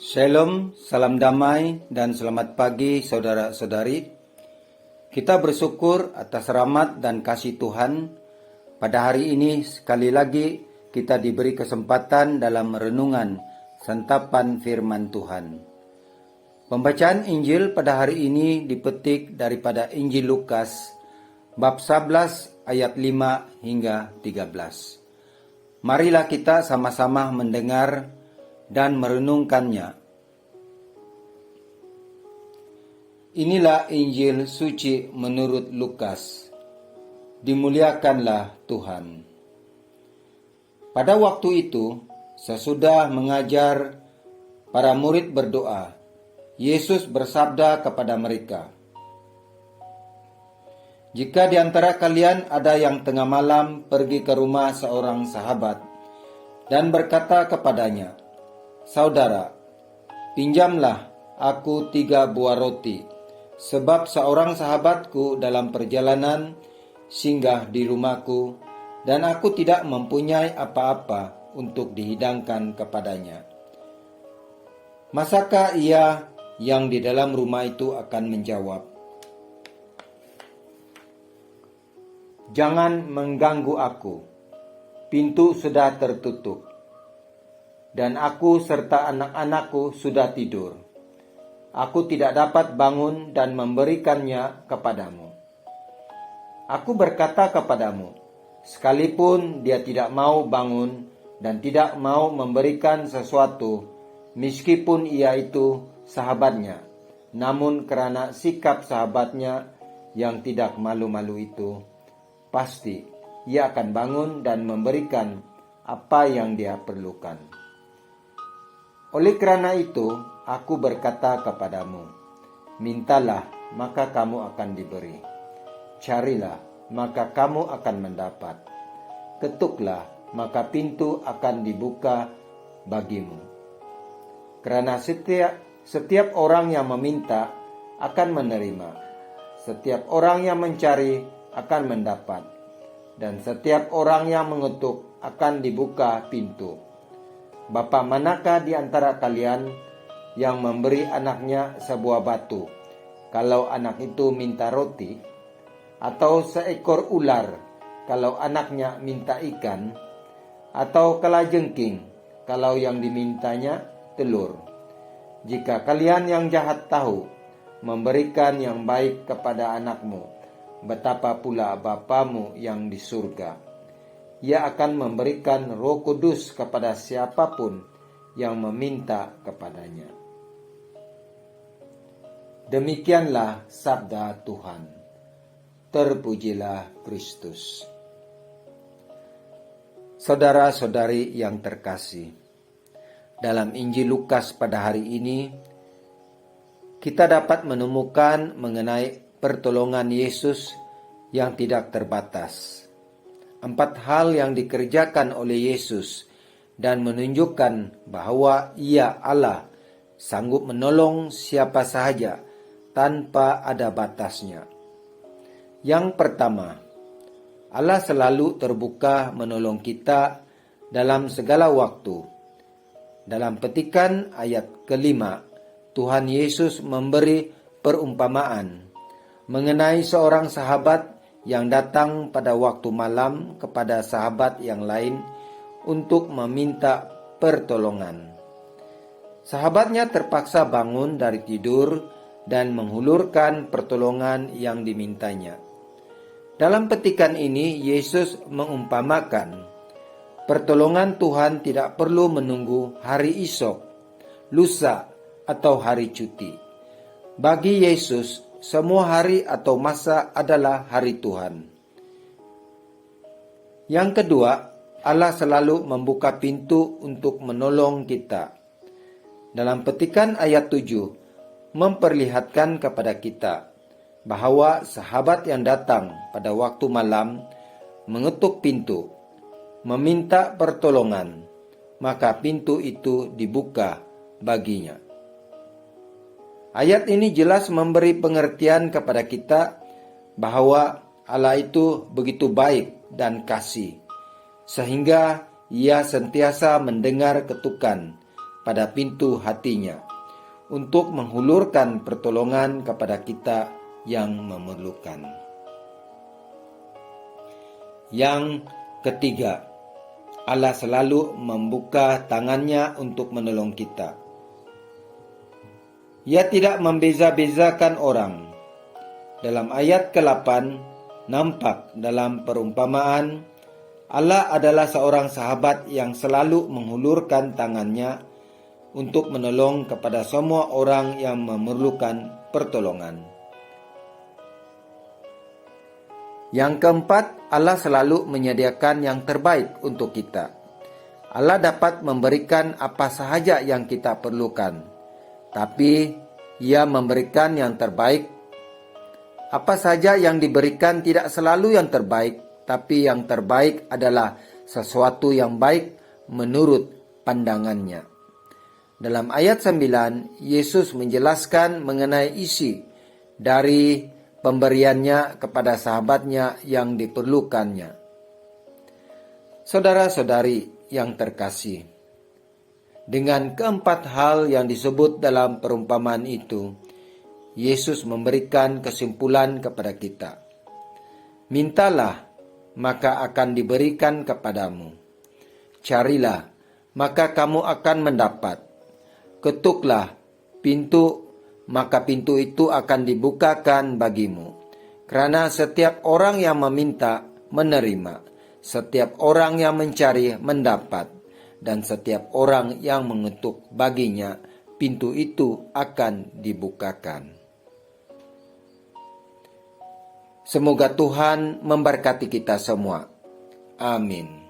Shalom, salam damai, dan selamat pagi saudara-saudari. Kita bersyukur atas rahmat dan kasih Tuhan. Pada hari ini sekali lagi kita diberi kesempatan dalam renungan santapan firman Tuhan. Pembacaan Injil pada hari ini dipetik daripada Injil Lukas, bab 11 ayat 5 hingga 13. Marilah kita sama-sama mendengar dan merenungkannya. Inilah Injil suci menurut Lukas. Dimuliakanlah Tuhan. Pada waktu itu, sesudah mengajar para murid berdoa, Yesus bersabda kepada mereka, "Jika di antara kalian ada yang tengah malam pergi ke rumah seorang sahabat dan berkata kepadanya, 'Saudara, pinjamlah aku 3 buah roti, sebab seorang sahabatku dalam perjalanan singgah di rumahku, dan aku tidak mempunyai apa-apa untuk dihidangkan kepadanya.' Masakah ia yang di dalam rumah itu akan menjawab, 'Jangan mengganggu aku, pintu sudah tertutup, dan aku serta anak-anakku sudah tidur. Aku tidak dapat bangun dan memberikannya kepadamu.' Aku berkata kepadamu, sekalipun dia tidak mau bangun dan tidak mau memberikan sesuatu, meskipun ia itu sahabatnya, namun karena sikap sahabatnya yang tidak malu-malu itu, pasti ia akan bangun dan memberikan apa yang dia perlukan. Oleh karena itu, aku berkata kepadamu, mintalah, maka kamu akan diberi. Carilah, maka kamu akan mendapat. Ketuklah, maka pintu akan dibuka bagimu. Karena setiap orang yang meminta akan menerima. Setiap orang yang mencari akan mendapat. Dan setiap orang yang mengetuk akan dibuka pintu. Bapa manakah di antara kalian yang memberi anaknya sebuah batu, kalau anak itu minta roti? Atau seekor ular, kalau anaknya minta ikan? Atau kalajengking, kalau yang dimintanya telur? Jika kalian yang jahat tahu memberikan yang baik kepada anakmu, betapa pula Bapamu yang di surga. Ia akan memberikan Roh Kudus kepada siapapun yang meminta kepadanya." Demikianlah sabda Tuhan. Terpujilah Kristus. Saudara-saudari yang terkasih, dalam Injil Lukas pada hari ini, kita dapat menemukan mengenai pertolongan Yesus yang tidak terbatas. 4 hal yang dikerjakan oleh Yesus dan menunjukkan bahwa Ia Allah sanggup menolong siapa sahaja tanpa ada batasnya. Yang pertama, Allah selalu terbuka menolong kita dalam segala waktu. Dalam petikan ayat kelima, Tuhan Yesus memberi perumpamaan mengenai seorang sahabat yang datang pada waktu malam kepada sahabat yang lain untuk meminta pertolongan. Sahabatnya terpaksa bangun dari tidur dan menghulurkan pertolongan yang dimintanya. Dalam petikan ini, Yesus mengumpamakan pertolongan Tuhan tidak perlu menunggu hari esok, lusa, atau hari cuti. Bagi Yesus, semua hari atau masa adalah hari Tuhan. Yang kedua, Allah selalu membuka pintu untuk menolong kita. Dalam petikan ayat 7, memperlihatkan kepada kita bahwa sahabat yang datang pada waktu malam mengetuk pintu, meminta pertolongan, maka pintu itu dibuka baginya. Ayat ini jelas memberi pengertian kepada kita bahwa Allah itu begitu baik dan kasih, sehingga Ia sentiasa mendengar ketukan pada pintu hatinya untuk menghulurkan pertolongan kepada kita yang memerlukan. Yang ketiga, Allah selalu membuka tangannya untuk menolong kita. Ia tidak membeza-bezakan orang. Dalam ayat ke-8 nampak dalam perumpamaan Allah adalah seorang sahabat yang selalu menghulurkan tangannya untuk menolong kepada semua orang yang memerlukan pertolongan. Yang keempat, Allah selalu menyediakan yang terbaik untuk kita. Allah dapat memberikan apa sahaja yang kita perlukan, tapi Ia memberikan yang terbaik. Apa saja yang diberikan tidak selalu yang terbaik, tapi yang terbaik adalah sesuatu yang baik menurut pandangannya. Dalam ayat 9, Yesus menjelaskan mengenai isi dari pemberiannya kepada sahabatnya yang diperlukannya. Saudara-saudari yang terkasih, dengan keempat hal yang disebut dalam perumpamaan itu, Yesus memberikan kesimpulan kepada kita. Mintalah, maka akan diberikan kepadamu. Carilah, maka kamu akan mendapat. Ketuklah pintu, maka pintu itu akan dibukakan bagimu. Karena setiap orang yang meminta, menerima. Setiap orang yang mencari, mendapat. Dan setiap orang yang mengetuk baginya, pintu itu akan dibukakan. Semoga Tuhan memberkati kita semua. Amin.